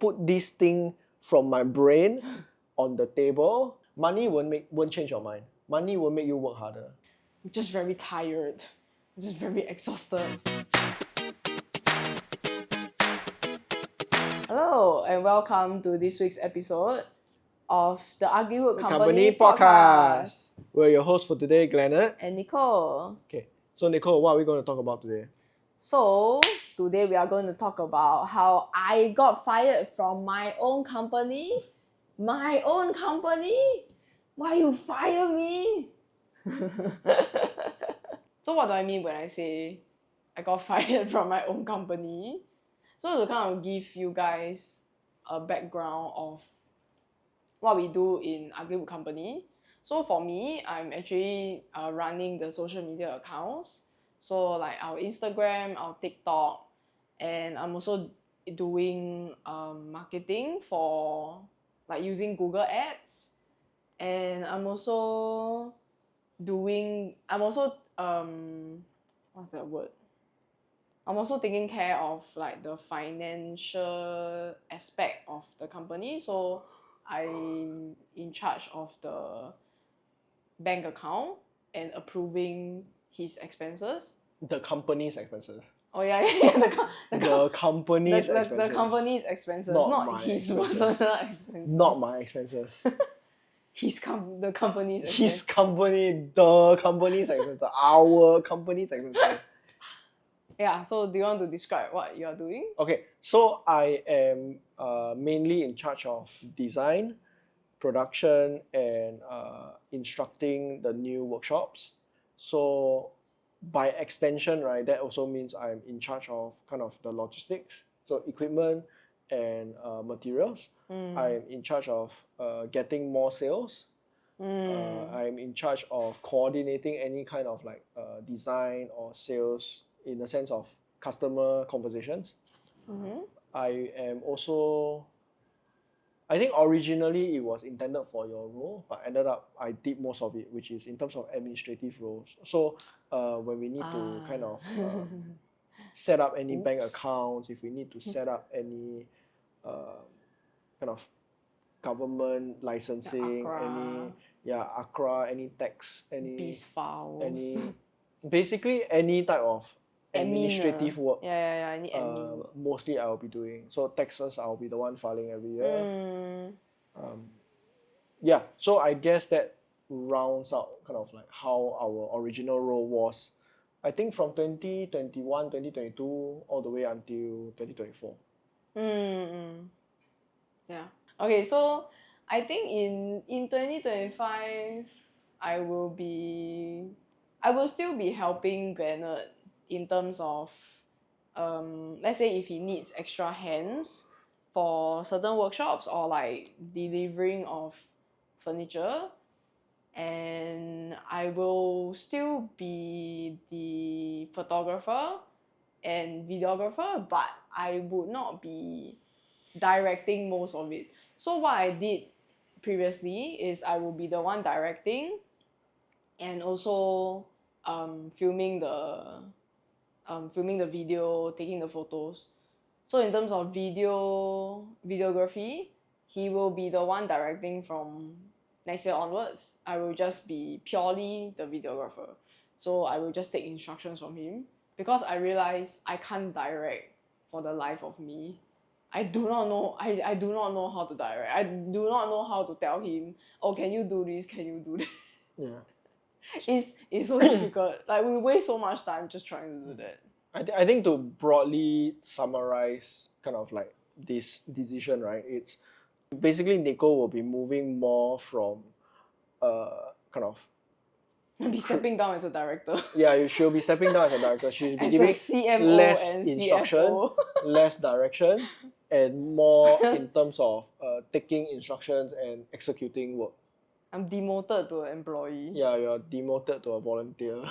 put this thing from my brain on the table, money won't change your mind. Money will make you work harder. I'm just very tired. I'm just very exhausted. Hello and welcome to this week's episode of the Uglywood Company Podcast. We're your hosts for today, Glennard And Nicole. Okay, so Nicole, what are we going to talk about today? So today we are going to talk about how I got fired from my own company. My own company? Why you fire me? So what do I mean when I say I got fired from my own company? So to kind of give you guys a background of what we do in Uglywood Company. So for me, I'm actually running the social media accounts. So like our Instagram, our TikTok, and I'm also doing marketing for like using Google Ads. And I'm also what's that word? I'm also taking care of like the financial aspect of the company. So I'm in charge of the bank account and approving his expenses. The company's expenses. Oh yeah, The company's expenses. The company's expenses, not his personal expenses. Not my expenses. The company's expenses. His company, the company's expenses. Our company's expenses. Yeah, so do you want to describe what you are doing? Okay, so I am mainly in charge of design, production, and instructing the new workshops. So by extension, right, that also means I'm in charge of kind of the logistics, so equipment and materials. I'm in charge of getting more sales. I'm in charge of coordinating any kind of like design or sales in the sense of customer conversations. I am also, I think originally it was intended for your role, but ended up I did most of it, which is in terms of administrative roles. So when we need to kind of set up any bank accounts, if we need to set up any kind of government licensing, ACRA, any tax, any BIS files, basically any type of administrative work. Any admin work. Mostly I'll be doing. So taxes I'll be the one filing every year. So I guess that rounds out kind of like how our original role was. I think from 2021, 2022 all the way until 2024. Yeah. Okay, so I think in 2025 I will still be helping Glennard in terms of let's say if he needs extra hands for certain workshops or like delivering of furniture, and I will still be the photographer and videographer, but I would not be directing most of it. So what I did previously is I will be the one directing and also filming the video, taking the photos. So in terms of videography, he will be the one directing from next year onwards. I will just be purely the videographer. So I will just take instructions from him because I realize I can't direct for the life of me. I do not know how to direct. I do not know how to tell him, oh, can you do this? Can you do that? Yeah. It's so difficult. Like we waste so much time just trying to do that. I think to broadly summarize kind of like this decision, right? It's basically Nicole will be moving more from kind of be stepping down as a director. Yeah, she'll be stepping down as a director. She'll be as giving CMO less and instruction, CFO. less direction, and more in terms of taking instructions and executing work. I'm demoted to an employee. Yeah, you're demoted to a volunteer.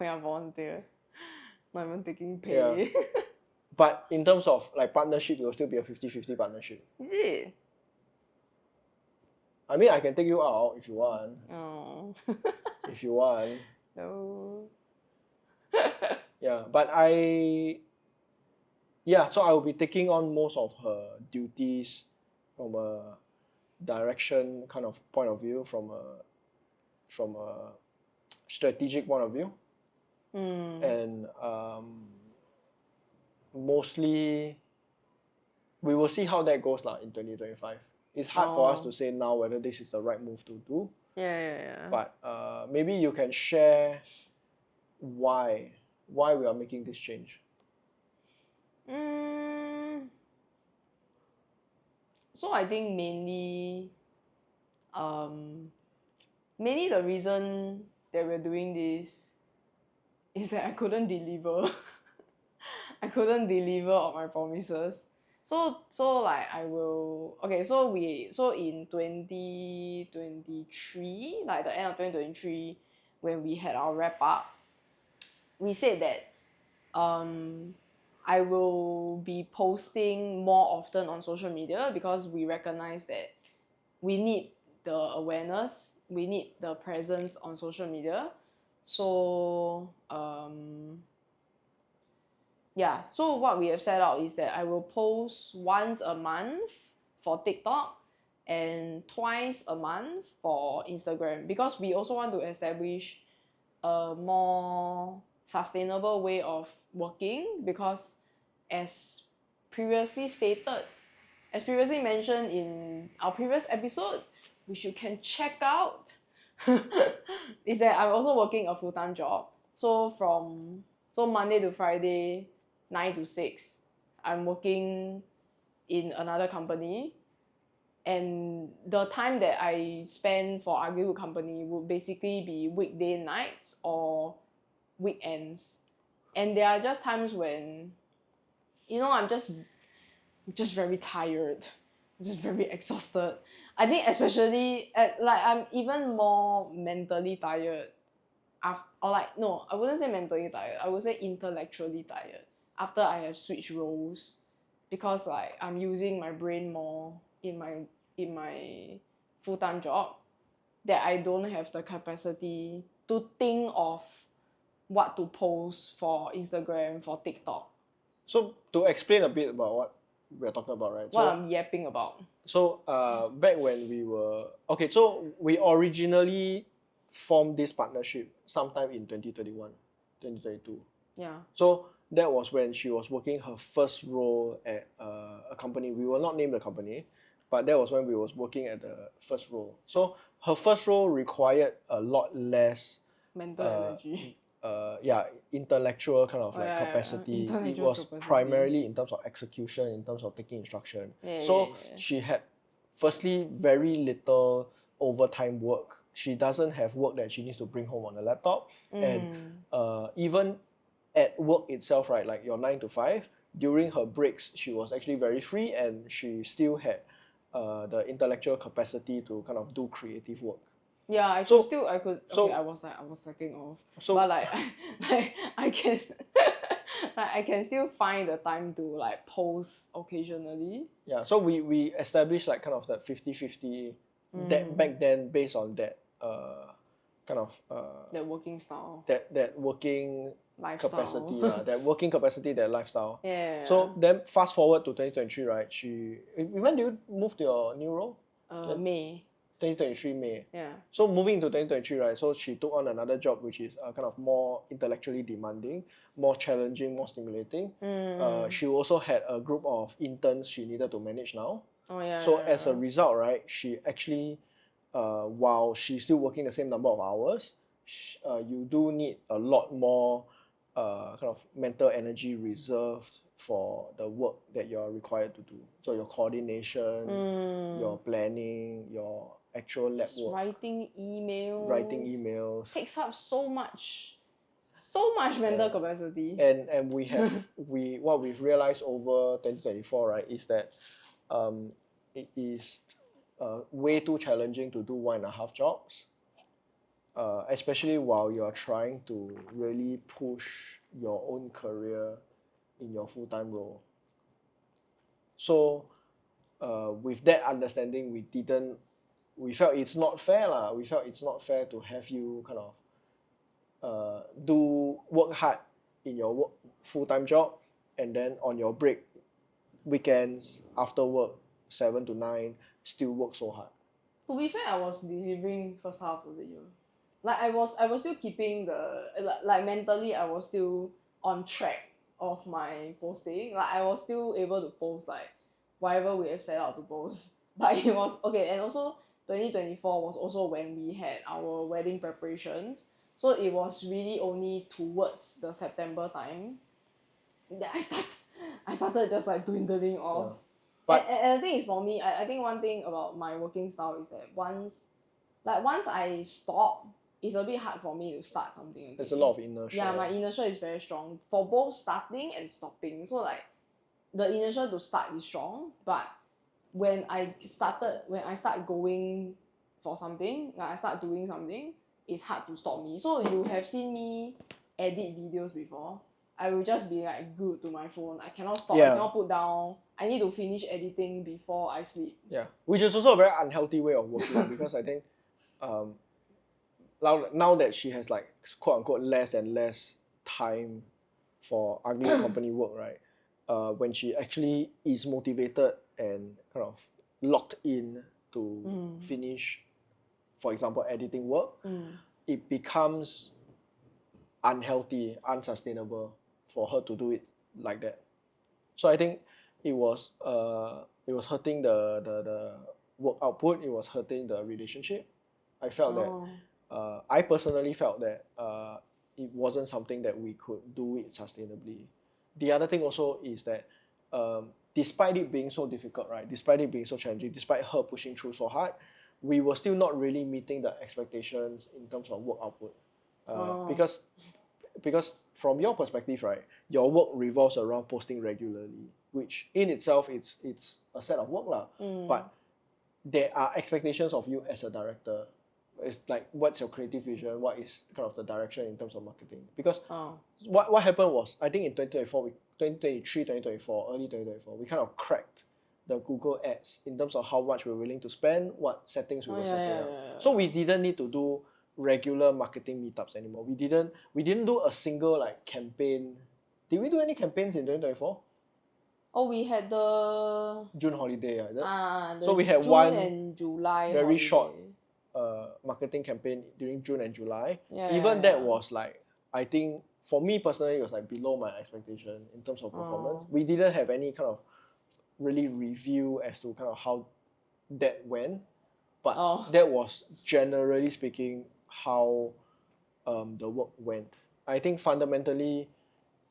Yeah, volunteer. Not even taking pay. Yeah. But in terms of like partnership, it will still be a 50-50 partnership. Is it? I mean, I can take you out if you want. Oh. If you want. No. Yeah, but I Yeah, so I will be taking on most of her duties from a direction kind of point of view, from a strategic point of view, and mostly we will see how that goes in 2025. It's hard for us to say now whether this is the right move to do. Yeah. But maybe you can share why we are making this change. So I think mainly the reason that we're doing this is that I couldn't deliver. I couldn't deliver on my promises. So like I will so in 2023, like the end of 2023, when we had our wrap up, we said that I will be posting more often on social media because we recognize that we need the awareness, we need the presence on social media. So so what we have set out is that I will post once a month for TikTok and twice a month for Instagram, because we also want to establish a more sustainable way of working, because as previously mentioned in our previous episode, which you can check out, is that I'm also working a full-time job. So Monday to Friday, 9 to 6, I'm working in another company, and the time that I spend for Argue company would basically be weekday nights or weekends. And there are just times when, I'm just very tired, just very exhausted. I think especially I'm even more mentally tired I wouldn't say mentally tired, I would say intellectually tired after I have switched roles, because I'm using my brain more in my full-time job, that I don't have the capacity to think of what to post for Instagram, for TikTok. So to explain a bit about what we're talking about, right? What I'm yapping about. So back when we were so we originally formed this partnership sometime in 2021, 2022. Yeah. So that was when she was working her first role at a company. We will not name the company, but that was when we was working at the first role. So her first role required a lot less mental energy. Intellectual kind of capacity. It was primarily in terms of execution, in terms of taking instruction. She had firstly very little overtime work. She doesn't have work that she needs to bring home on a laptop, and even at work itself, right, like your 9 to 5, during her breaks she was actually very free, and she still had the intellectual capacity to kind of do creative work. Yeah, I was slacking off. But I can I can still find the time to post occasionally. Yeah, so we established kind of that 50-50 that back then, based on that kind of that working style. That working lifestyle. Capacity, that working capacity, that lifestyle. Yeah. So then fast forward to 2023, right? When do you move to your new role? May. 2023 May. Yeah. So moving into 2023, right? So she took on another job which is kind of more intellectually demanding, more challenging, more stimulating. She also had a group of interns she needed to manage now. Oh yeah. So as a result, right, she actually, while she's still working the same number of hours, you do need a lot more kind of mental energy reserved for the work that you're required to do. So your coordination, your planning, your actual lab work. Writing emails. Takes up so much mental capacity. And we have what we've realized over 2024, right, is that it is way too challenging to do 1.5 jobs. Especially while you're trying to really push your own career in your full-time role. So with that understanding, we felt it's not fair lah. We felt it's not fair to have you kind of work hard in your full-time job and then on your break, weekends, after work, 7 to 9, still work so hard. To be fair, I was delivering first half of the year. Like I was still keeping the like mentally I was still on track of my posting. Like I was still able to post like whatever we have set out to post. But it was okay, and also 2024 was also when we had our wedding preparations. So it was really only towards the September time that I started just like dwindling off. Yeah. But And the thing is for me, I think one thing about my working style is that once I stop, it's a bit hard for me to start something again. there's a lot of inertia. Yeah, my inertia is very strong for both starting and stopping. So like the inertia to start is strong, but when I start going for something, like I start doing something, it's hard to stop me. So you have seen me edit videos before. I will just be like glued to my phone. I cannot stop. Yeah. I cannot put down. I need to finish editing before I sleep. Yeah, which is also a very unhealthy way of working because I think now that she has like quote unquote less and less time for ugly company work, right? When she actually is motivated and kind of locked in to finish, for example, editing work, it becomes unhealthy, unsustainable for her to do it like that. So I think it was hurting the work output. It was hurting the relationship. I felt that I personally felt that it wasn't something that we could do it sustainably. The other thing also is that despite it being so difficult, right? Despite it being so challenging, despite her pushing through so hard, we were still not really meeting the expectations in terms of work output. Because from your perspective, right, your work revolves around posting regularly, which in itself it's a set of work lah. But there are expectations of you as a director. It's like what's your creative vision? What is kind of the direction in terms of marketing? Because what happened was I think in 2024, 2023, 2024, early 2024, we kind of cracked the Google ads in terms of how much we're willing to spend, what settings we were setting up. So we didn't need to do regular marketing meetups anymore. We didn't do a single like campaign. Did we do any campaigns in 2024? Oh, we had the June holiday. So we had June one and July very holiday. Short marketing campaign during June and July. Even that was like, I think for me personally, it was like below my expectation in terms of performance. We didn't have any kind of really review as to kind of how that went, but that was generally speaking how the work went. I think fundamentally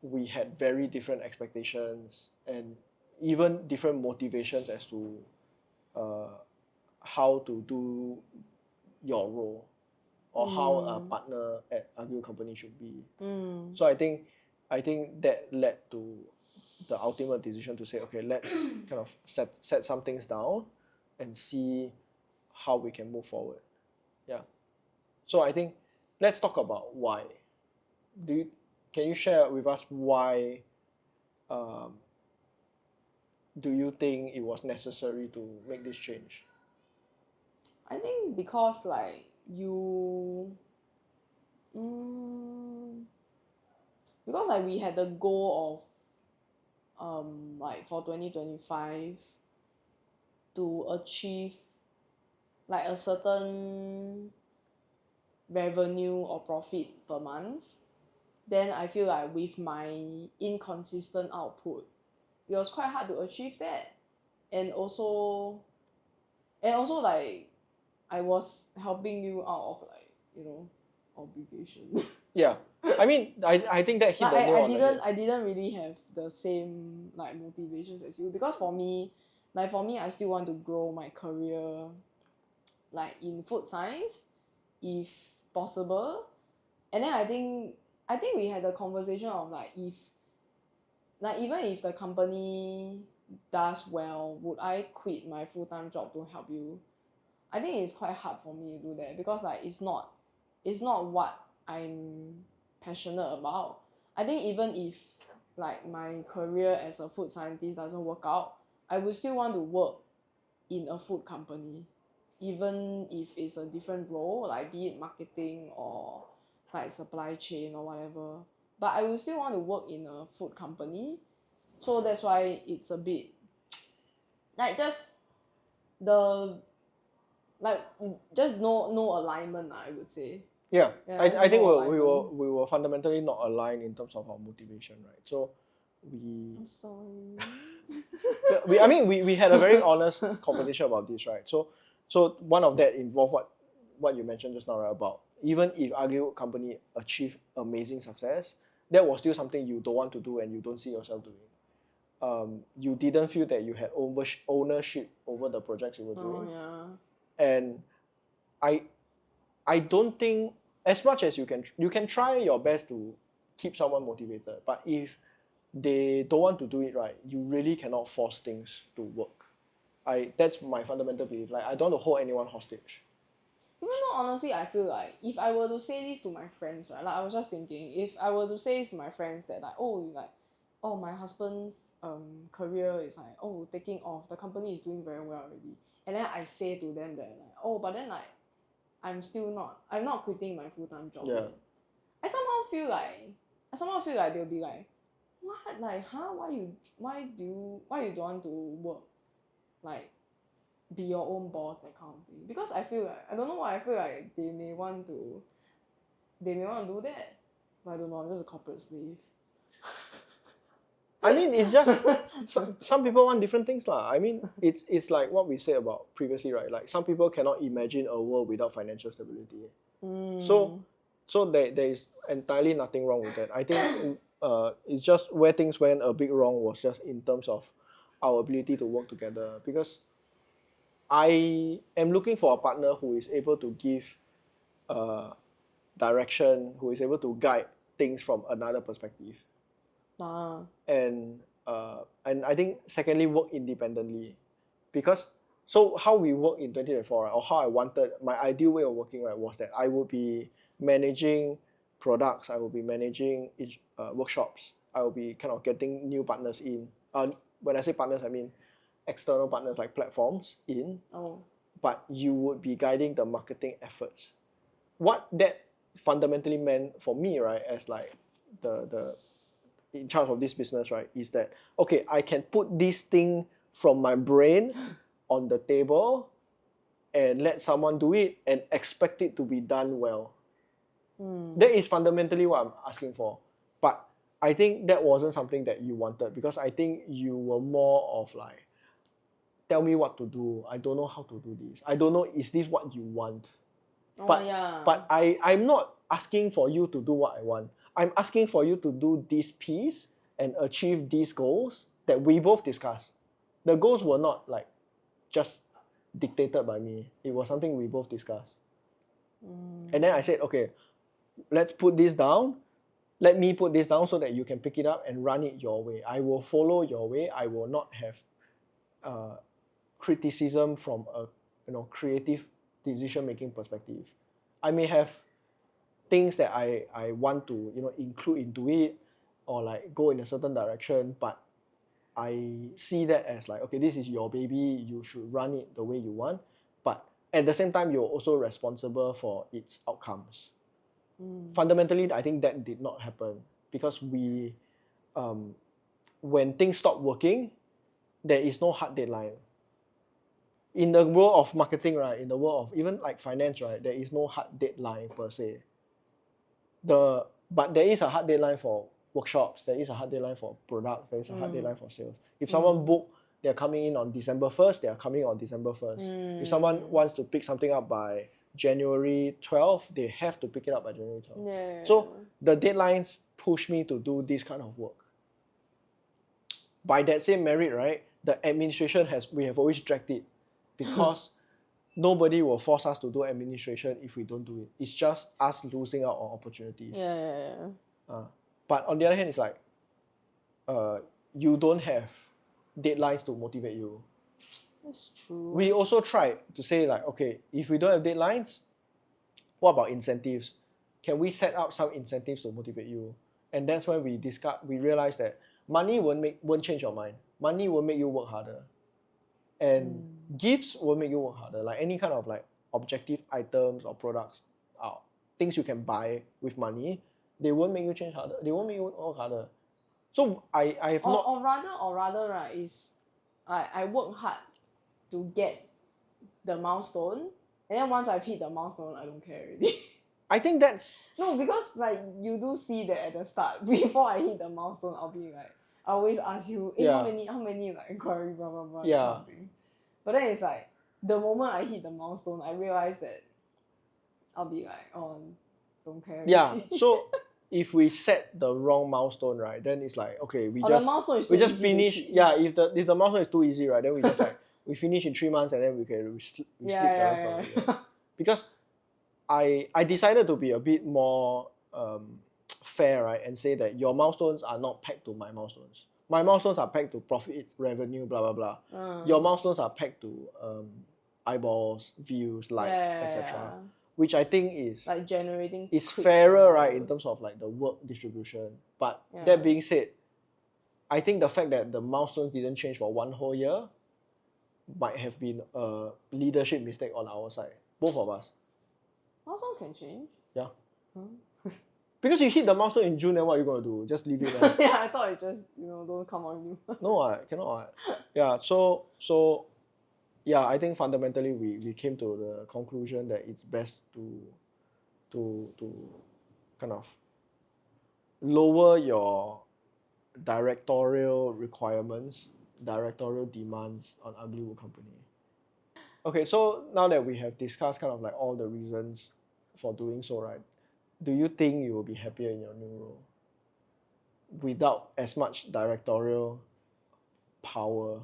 we had very different expectations and even different motivations as to how to do your role or how a partner at a new company should be. So I think that led to the ultimate decision to say, okay, let's kind of set some things down and see how we can move forward. Yeah. So I think let's talk about why. Can you share with us why do you think it was necessary to make this change? I think because like because like we had the goal of like for 2025 to achieve like a certain revenue or profit per month, then I feel like with my inconsistent output, it was quite hard to achieve that. And also like I was helping you out of like, you know, obligation. Yeah. I mean, I think that hit like the nail on the head. I didn't really have the same like motivations as you, because for me I still want to grow my career like in food science if possible. And then I think we had a conversation of like if like even if the company does well, would I quit my full-time job to help you? I think it's quite hard for me to do that because like it's not what I'm passionate about. I think even if like my career as a food scientist doesn't work out, I would still want to work in a food company, even if it's a different role, like be it marketing or like supply chain or whatever. But I will still want to work in a food company So that's why it's a bit like just the like just no alignment, I would say. Yeah, Yeah, I think no we were fundamentally not aligned in terms of our motivation, right? So I'm sorry. we had a very honest conversation about this, right? So one of that involved what you mentioned just now, right? About even if Agri company achieve amazing success, that was still something you don't want to do and you don't see yourself doing. You didn't feel that you had ownership over the projects you were doing. Yeah. And I I don't think, as much as you can try your best to keep someone motivated, but if they don't want to do it right, you really cannot force things to work. That's my fundamental belief. Like, I don't want to hold anyone hostage. Even though honestly I feel like if I were to say this to my friends, right, like I was just thinking, if I were to say this to my friends that like my husband's career is like taking off, the company is doing very well already, and then I say to them that like but then like I'm not quitting my full-time job Yeah. yet. I somehow feel like they'll be like, what, like why you don't want to work, like be your own boss, that kind of thing. Because I feel like, I don't know why, I feel like they may want to do that, but I don't know, I'm just a corporate slave. I mean, it's just some people want different things lah. I mean, it's like what we said about previously, right? Like, some people cannot imagine a world without financial stability. So there is entirely nothing wrong with that. I think it's just where things went a bit wrong was just in terms of our ability to work together, because I am looking for a partner who is able to give direction, who is able to guide things from another perspective. And I think secondly, work independently, because so how we work in 2024, right, or how I wanted my ideal way of working, right, was that I would be managing products, I will be managing workshops, I will be kind of getting new partners in. When I say partners, I mean external partners like platforms in. But you would be guiding the marketing efforts. What that fundamentally meant for me, right, as like the in charge of this business, right, is that okay, I can put this thing from my brain on the table and let someone do it and expect it to be done well. That is fundamentally what I'm asking for. But I think that wasn't something that you wanted, because I think you were more of like, tell me what to do. I don't know how to do this. I don't know, is this what you want? But I'm not asking for you to do what I want. I'm asking for you to do this piece and achieve these goals that we both discussed. The goals were not like just dictated by me. It was something we both discussed. And then I said, okay, let's put this down. Let me put this down so that you can pick it up and run it your way. I will follow your way. I will not have criticism from a creative decision-making perspective. I may have things that I want to include into it, or like go in a certain direction, but I see that as like, okay, this is your baby, you should run it the way you want, but at the same time you're also responsible for its outcomes. Fundamentally, I think that did not happen, because when things stop working, there is no hard deadline. In the world of marketing, right, in the world of even like finance, right, there is no hard deadline per se. But there is a hard deadline for workshops, there is a hard deadline for products, there is a hard deadline for sales. If someone book, they're coming in on December 1st, they are coming on December 1st. If someone wants to pick something up by January 12th, they have to pick it up by January 12th. So the deadlines push me to do this kind of work. By that same merit, right, the administration we have always dragged it, because nobody will force us to do administration if we don't do it. It's just us losing out on opportunities. But on the other hand, it's like you don't have deadlines to motivate you. That's true. We also tried to say like, okay, if we don't have deadlines, what about incentives? Can we set up some incentives to motivate you? And that's when we realized that money won't change your mind. Money will make you work harder. And gifts will make you work harder. Like any kind of like objective items or products, things you can buy with money, they won't make you change harder. They won't make you work harder. So I have not. Or rather, right, is I work hard to get the milestone, and then once I've hit the milestone, I don't care already. I think that's No, because like you do see that at the start, before I hit the milestone, I'll be like, I always ask you, hey, Yeah. how many like inquiry, blah blah blah, that Yeah. kind of thing. But then it's like the moment I hit the milestone, I realize that I'll be like, oh, don't care. Yeah. already. So if we set the wrong milestone, right, then it's like, okay, we the just milestone is we too just easy to finish. hit. Yeah. If the milestone is too easy, right, then we just like we finish in 3 months and then we sleep the rest of the year. Because I decided to be a bit more fair, right, and say that your milestones are not pegged to my milestones. My milestones are pegged to profit, revenue, blah blah blah. Your milestones are pegged to eyeballs, views, likes, etc. Which I think is like generating is clicks fairer, and right, in hours. terms of like the work distribution. But Yeah. that being said, I think the fact that the milestones didn't change for 1 whole year might have been a leadership mistake on our side, both of us. Milestones can change. Yeah. Huh? Because you hit the milestone in June, then what are you gonna do? Just leave it there? Yeah, I thought it just don't come on you. No, I cannot. Yeah. So yeah, I think fundamentally we came to the conclusion that it's best to kind of lower your directorial requirements, directorial demands on Ugly Wood Company. Okay, so now that we have discussed kind of like all the reasons for doing so, right? Do you think you will be happier in your new role without as much directorial power?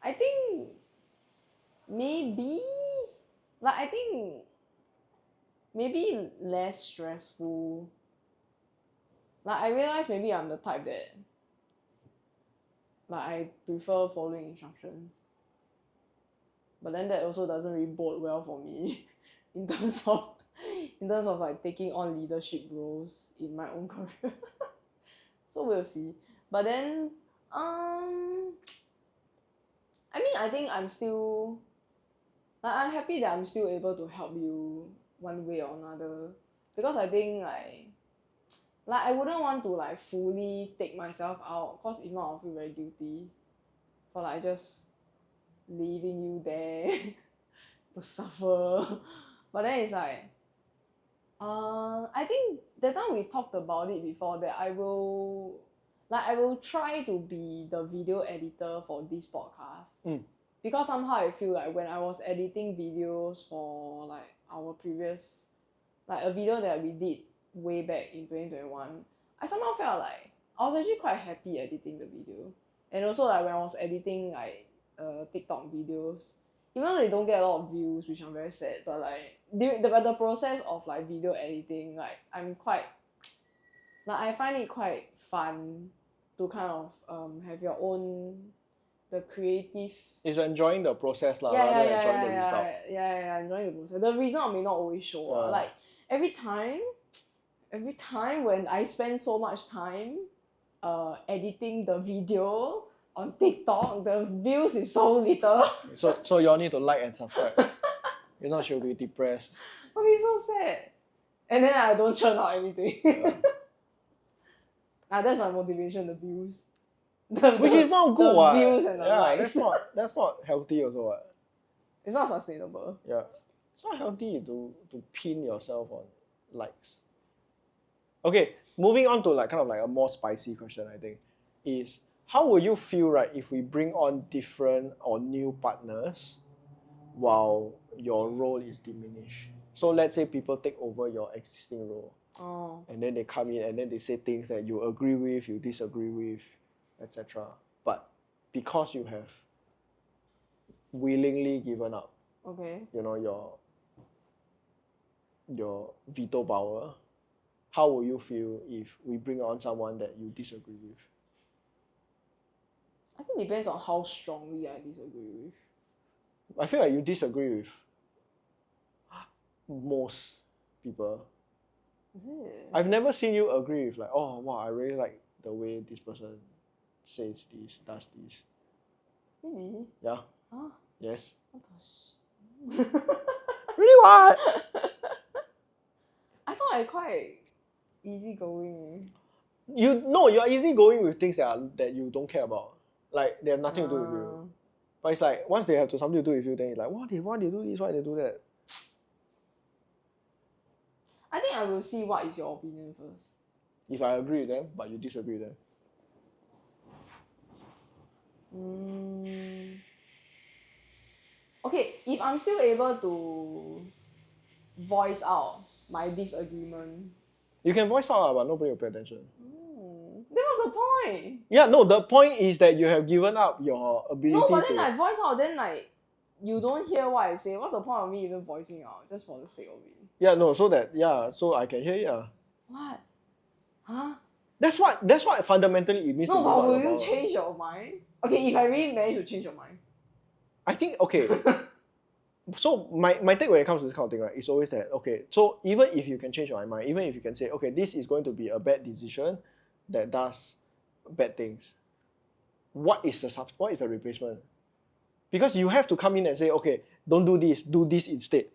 I think maybe I think maybe less stressful. Like I realize maybe I'm the type that I prefer following instructions. But then that also doesn't really bode well for me in terms of like taking on leadership roles in my own career. So we'll see. But then I think I'm still I'm happy that I'm still able to help you one way or another, because I think I wouldn't want to fully take myself out, because if not I'll feel very guilty for just leaving you there to suffer. But then it's I think that time we talked about it before, that I will try to be the video editor for this podcast. Because somehow I feel like when I was editing videos for our previous a video that we did way back in 2021, I somehow felt like I was actually quite happy editing the video. And also when I was editing TikTok videos, even though they don't get a lot of views, which I'm very sad, but the process of video editing, I'm quite I find it quite fun to kind of have your own the creative. Is enjoying the process rather than enjoying the result. Yeah, enjoying the process. The result may not always show. Every time when I spend so much time editing the video on TikTok, the views is so little. So you all need to like and subscribe. If not, she'll be depressed. I'll be so sad. And then I don't churn out anything. That's my motivation, the views. Which is not good. The views and the likes. That's not healthy also. What? It's not sustainable. Yeah. It's not healthy to pin yourself on likes. Okay, moving on to kind of a more spicy question, I think, is how will you feel, right, if we bring on different or new partners while your role is diminished? So let's say people take over your existing role. Oh. And then they come in and then they say things that you agree with, you disagree with, etc. But because you have willingly given up, okay, your veto power, how will you feel if we bring on someone that you disagree with? I think it depends on how strongly I disagree with. I feel like you disagree with most people. Is it? I've never seen you agree with oh wow, I really like the way this person says this, does this. Really? Yeah. Huh? Yes. What the Really what? I thought I quite easygoing. You are easygoing with things that you don't care about. Like they have nothing to do with you. But it's like once they have something to do with you, then you're like, why they do this? Why they do that? I think I will see what is your opinion first. If I agree with them, but you disagree with them. Okay, if I'm still able to voice out my disagreement. You can voice out, but nobody will pay attention. That was the point. Yeah, no, the point is that you have given up your ability No, but then to... I voice out, then like you don't hear what I say. What's the point of me even voicing out just for the sake of it? Yeah, no, so I can hear you. What? Huh? That's what fundamentally it means to No, be but will about. you change your mind? Okay, if I really manage to change your mind. I think, okay. So my take when it comes to this kind of thing, right, is always that, okay, so even if you can change your mind, even if you can say, okay, this is going to be a bad decision that does bad things, what is the replacement? Because you have to come in and say, okay, don't do this instead.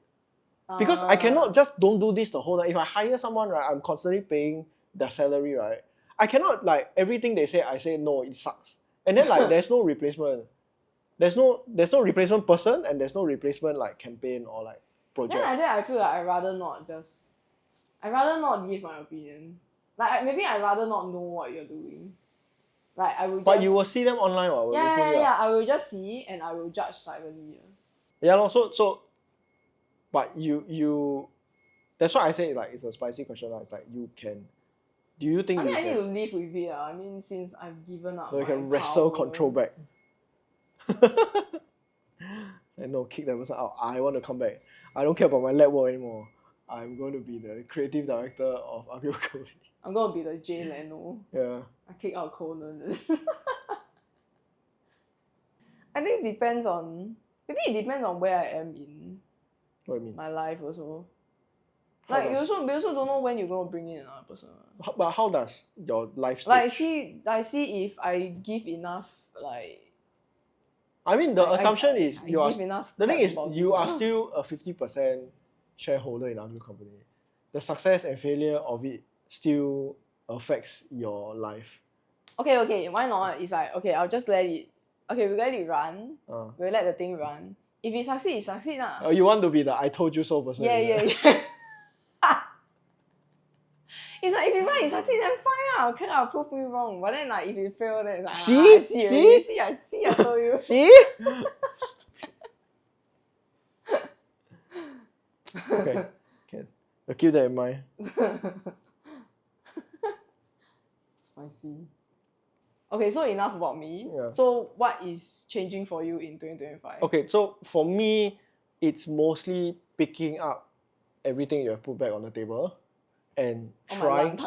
Because I cannot just don't do this the whole time. If I hire someone, right, I'm constantly paying their salary, right? I cannot, like, everything they say, I say, no, it sucks. And then, like, there's no replacement. There's no replacement person, and there's no replacement, like, campaign or, like, project. Then I feel like I'd rather not give my opinion. Like, maybe I'd rather not know what you're doing. Like, I will just... But you will see them online, or Yeah, I will just see, and I will judge silently. Yeah, so but you that's why I say, like, it's a spicy question. Like you can, do you think I mean, you I can, need to live with it. I mean, since I've given up so you my can wrestle powers. control back? And no, kick that person out. I want to come back. I don't care about my lab work anymore. I'm going to be the creative director of Agro Company. I'm going to be the Jay Leno. Yeah. I kick out Conan. I think maybe it depends on where I am in What do you mean? my life also. How Like does- we also don't know when you're going to bring in another person. But how does your life stage? Like I see if I give enough, like, I mean, the assumption is I you are. give enough The thing crap is, about you this, are still a 50% shareholder in Agro Company. The success and failure of it still affects your life. Okay, why not? It's like, okay, I'll just let it. Okay, we let it run. We'll let the thing run. If it succeeds, lah. You want to be the I told you so person. Yeah. It's like, if it succeeds, then fine. Okay, I'll prove me wrong. But then, like, if you fail, then it's like, See? I see, I told you. See? Okay, I'll keep that in mind. Spicy. Okay, so enough about me. Yeah. So what is changing for you in 2025? Okay, so for me, it's mostly picking up everything you have put back on the table and trying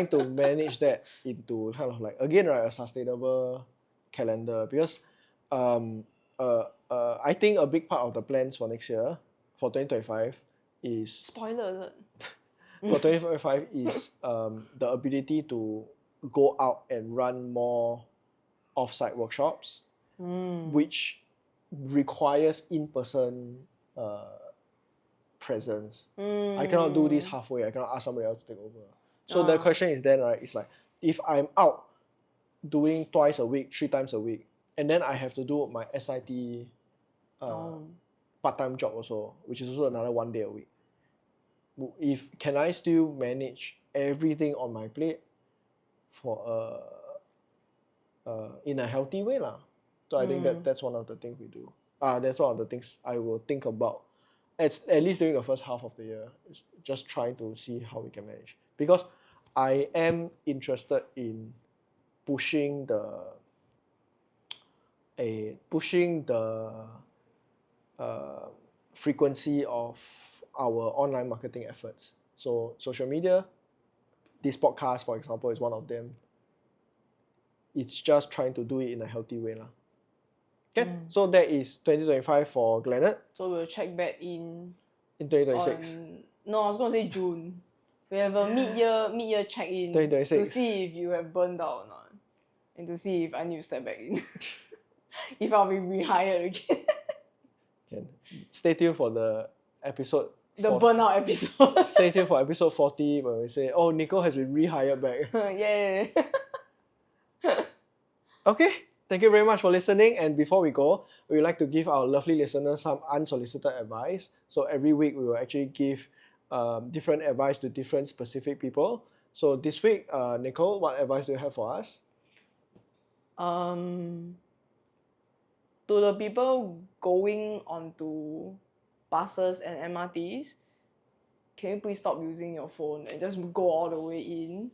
to manage that into kind of like, again, right, a sustainable calendar. Because I think a big part of the plans for next year, for 2025, is spoiler alert. For 2025 is the ability to go out and run more off-site workshops, which requires in-person presence. I cannot do this halfway. I cannot ask somebody else to take over. So the question is then, right, it's like, if I'm out doing twice a week, 3 times a week, and then I have to do my SIT part-time job also, which is also another 1 day a week. Can I still manage everything on my plate for in a healthy way lah? So I think that's one of the things we do. That's one of the things I will think about at least during the first half of the year. Is just trying to see how we can manage, because I am interested in pushing the frequency of our online marketing efforts. So social media, this podcast, for example, is one of them. It's just trying to do it in a healthy way lah. Okay, so that is 2025 for Glennard. So we'll check back in 2026. No, I was gonna say June. We have a mid-year check-in 2026. to see if you have burned out or not, and to see if I need to step back in, if I'll be rehired again. Can stay tuned for the episode. The burnout episode. Stay tuned for episode 40 when we say, oh, Nicole has been rehired back. Yay. Okay, thank you very much for listening. And before we go, we would like to give our lovely listeners some unsolicited advice. So every week we will actually give different advice to different specific people. So this week, Nicole, what advice do you have for us? To the people going onto buses and MRTs, can you please stop using your phone and just go all the way in?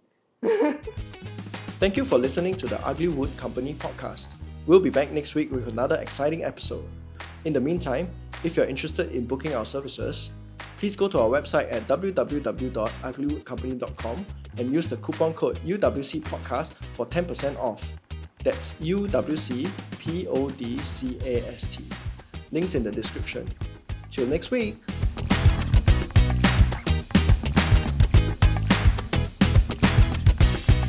Thank you for listening to the Ugly Wood Company podcast. We'll be back next week with another exciting episode. In the meantime, if you're interested in booking our services, please go to our website at www.uglywoodcompany.com and use the coupon code UWC Podcast for 10% off. That's UWC Podcast. Links in the description. Till next week.